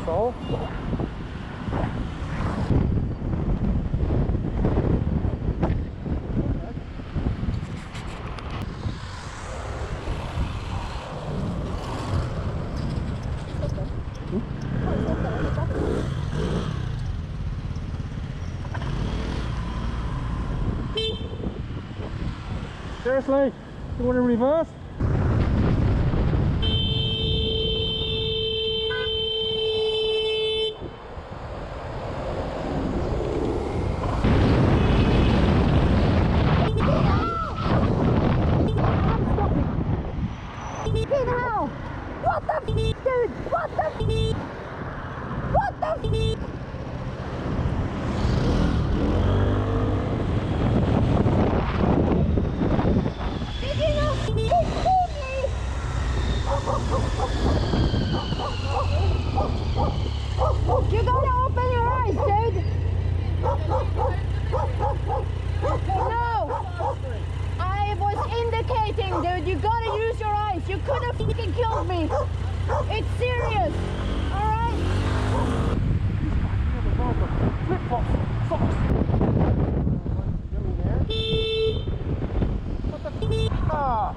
asshole. Seriously? You want to reverse? What the f, dude? What the f? What the f? Did you not see me? You gotta open your eyes, dude. No. I was indicating, dude. You gotta use your eyes. You could have fucking killed me. It's serious. Alright? Flip flops, socks. What the f? Ah!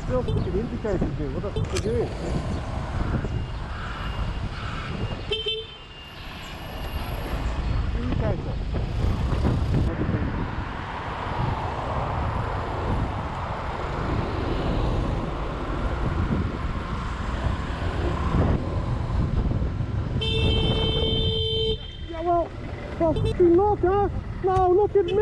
Still fucking indicating, dude. What the f are you doing? Indicator. Yeah, well, fucking look, huh? No, look at me!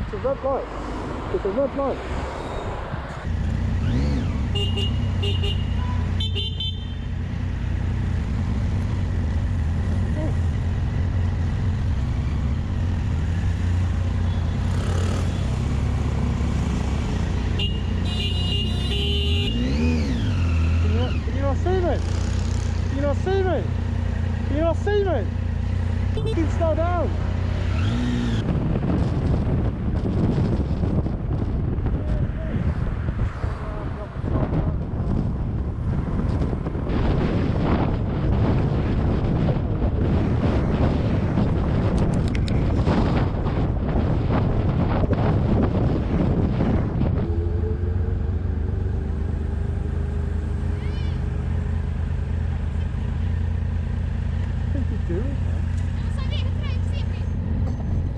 It's a red light. It's a red light. Can you not see me? Can you not see me? Can you not see me? You can slow down.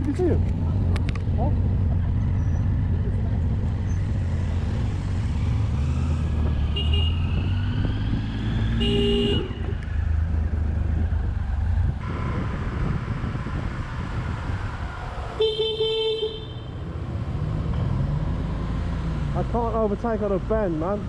Did you see him? What? I can't overtake on a bend, man.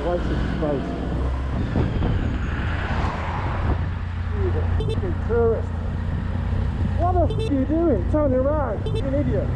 Wasted space. You the fucking tourist. What the f are you doing? Turn around. You're an idiot.